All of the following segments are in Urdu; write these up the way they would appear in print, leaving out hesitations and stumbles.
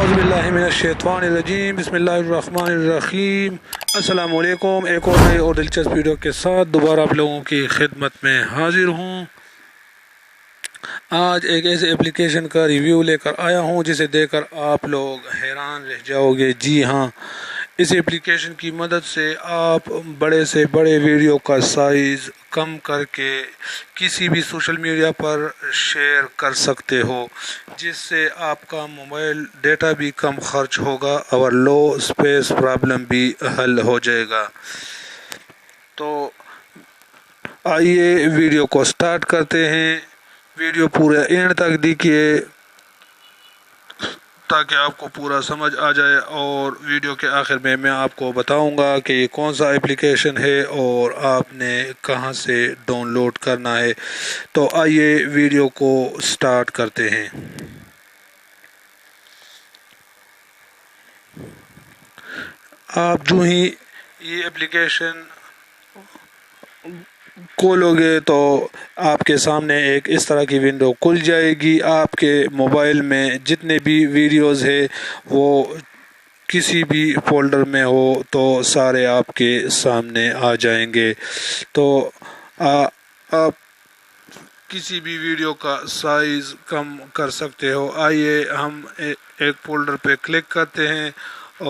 اعوذ باللہ من الشیطان الرجیم، بسم اللہ الرحمن الرحیم۔ السلام علیکم، ایک اور نئے اور دلچسپ ویڈیو کے ساتھ دوبارہ آپ لوگوں کی خدمت میں حاضر ہوں۔ آج ایک ایسے اپلیکیشن کا ریویو لے کر آیا ہوں جسے دیکھ کر آپ لوگ حیران رہ جاؤ گے۔ جی ہاں، اس اپلیکیشن کی مدد سے آپ بڑے سے بڑے ویڈیو کا سائز کم کر کے کسی بھی سوشل میڈیا پر شیئر کر سکتے ہو، جس سے آپ کا موبائل ڈیٹا بھی کم خرچ ہوگا اور لو سپیس پرابلم بھی حل ہو جائے گا۔ تو آئیے ویڈیو کو سٹارٹ کرتے ہیں۔ ویڈیو پورے اینڈ تک دیکھیے تاکہ آپ کو پورا سمجھ آ جائے، اور ویڈیو کے آخر میں آپ کو بتاؤں گا کہ یہ کون سا اپلیکیشن ہے اور آپ نے کہاں سے ڈاؤن لوڈ کرنا ہے۔ تو آئیے ویڈیو کو سٹارٹ کرتے ہیں۔ آپ جو ہی یہ اپلیکیشن کھولو گے تو آپ کے سامنے ایک اس طرح کی ونڈو کھل جائے گی۔ آپ کے موبائل میں جتنے بھی ویڈیوز ہیں وہ کسی بھی فولڈر میں ہو تو سارے آپ کے سامنے آ جائیں گے۔ تو آپ کسی بھی ویڈیو کا سائز کم کر سکتے ہو۔ آئیے ہم ایک فولڈر پہ کلک کرتے ہیں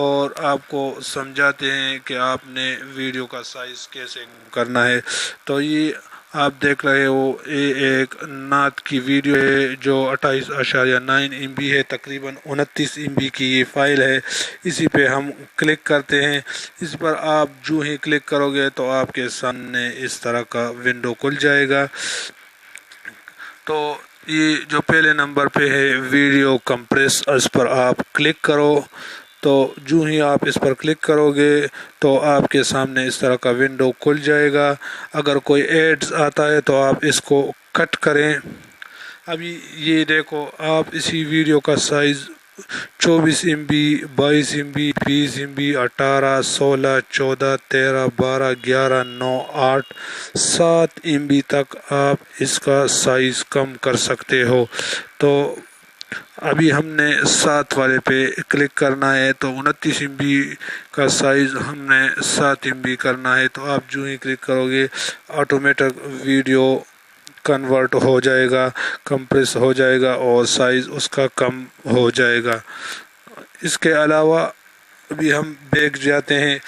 اور آپ کو سمجھاتے ہیں کہ آپ نے ویڈیو کا سائز کیسے کرنا ہے۔ تو یہ آپ دیکھ رہے ہو، یہ ایک نعت کی ویڈیو ہے جو 28.9 MB ہے، تقریباً 29 MB کی یہ فائل ہے۔ اسی پہ ہم کلک کرتے ہیں۔ اس پر آپ جو ہی کلک کرو گے تو آپ کے سامنے اس طرح کا ونڈو کھل جائے گا۔ تو یہ جو پہلے نمبر پہ ہے ویڈیو کمپریس، اس پر آپ کلک کرو۔ تو جو ہی آپ اس پر کلک کرو گے تو آپ کے سامنے اس طرح کا ونڈو کھل جائے گا۔ اگر کوئی ایڈز آتا ہے تو آپ اس کو کٹ کریں۔ ابھی یہ دیکھو، آپ اسی ویڈیو کا size 24 MB، 22 MB، 20 MB، 18، 16، 14، 13، 12، 11، 9، 8، 7 MB تک آپ اس کا سائز کم کر سکتے ہو۔ تو ابھی ہم نے 7 والے پہ کلک کرنا ہے، تو 29 MB کا سائز ہم نے 7 MB کرنا ہے۔ تو آپ جو ہی کلک کرو گے آٹومیٹک ویڈیو کنورٹ ہو جائے گا، کمپریس ہو جائے گا اور سائز اس کا کم ہو جائے گا۔ اس کے علاوہ ابھی ہم بیک جاتے ہیں۔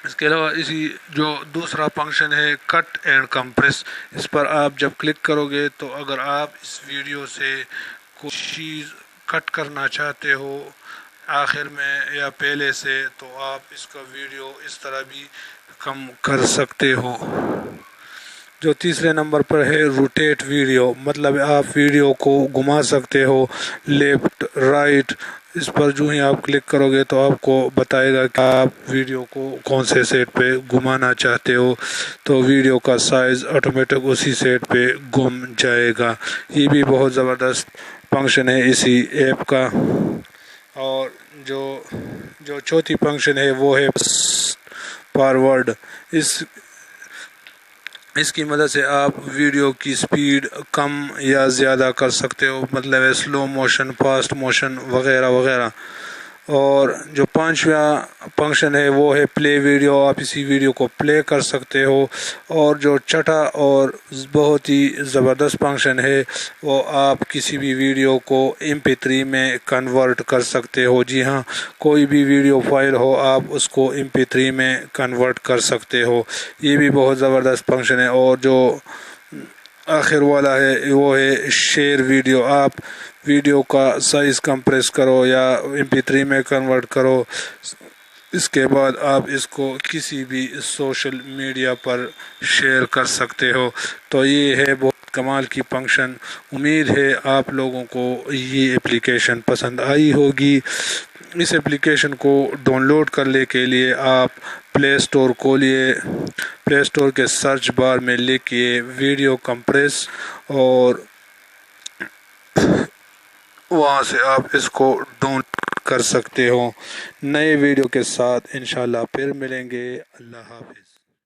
اس کے علاوہ اسی جو دوسرا فنکشن ہے کٹ اینڈ کمپریس، اس پر آپ جب کلک کرو گے تو اگر آپ اس ویڈیو سے کوئی چیز کٹ کرنا چاہتے ہو آخر میں یا پہلے سے، تو آپ اس کا ویڈیو اس طرح بھی کم کر سکتے ہو۔ جو تیسرے نمبر پر ہے روٹیٹ ویڈیو، مطلب آپ ویڈیو کو گھما سکتے ہو لیفٹ رائٹ۔ اس پر جو ہی آپ کلک کرو گے تو آپ کو بتائے گا کہ آپ ویڈیو کو کون سے سیٹ پہ گھمانا چاہتے ہو، تو ویڈیو کا سائز آٹومیٹک اسی سیٹ پہ گھوم جائے گا۔ یہ بھی بہت زبردست فنکشن ہے اسی ایپ کا۔ اور جو چوتھی فنکشن ہے وہ ہے فارورڈ۔ اس کی مدد سے آپ ویڈیو کی سپیڈ کم یا زیادہ کر سکتے ہو، مطلب ہے سلو موشن، فاسٹ موشن وغیرہ وغیرہ۔ اور جو پانچواں فنکشن ہے وہ ہے پلے ویڈیو، آپ اسی ویڈیو کو پلے کر سکتے ہو۔ اور جو چھٹا اور بہت ہی زبردست فنکشن ہے وہ آپ کسی بھی ویڈیو کو MP3 میں کنورٹ کر سکتے ہو۔ جی ہاں، کوئی بھی ویڈیو فائل ہو آپ اس کو MP3 میں کنورٹ کر سکتے ہو۔ یہ بھی بہت زبردست فنکشن ہے۔ اور جو آخر والا ہے وہ ہے شیئر ویڈیو، آپ ویڈیو کا سائز کمپریس کرو یا MP3 میں کنورٹ کرو، اس کے بعد آپ اس کو کسی بھی سوشل میڈیا پر شیئر کر سکتے ہو۔ تو یہ ہے بہت کمال کی فنکشن۔ امید ہے آپ لوگوں کو یہ اپلیکیشن پسند آئی ہوگی۔ اس اپلیکیشن کو ڈاؤن لوڈ کرنے کے لیے آپ پلے اسٹور کھولیے، پلے اسٹور کے سرچ بار میں لکھیے ویڈیو کمپریس، اور وہاں سے آپ اس کو ڈاؤن کر سکتے ہو۔ نئے ویڈیو کے ساتھ انشاءاللہ پھر ملیں گے۔ اللہ حافظ۔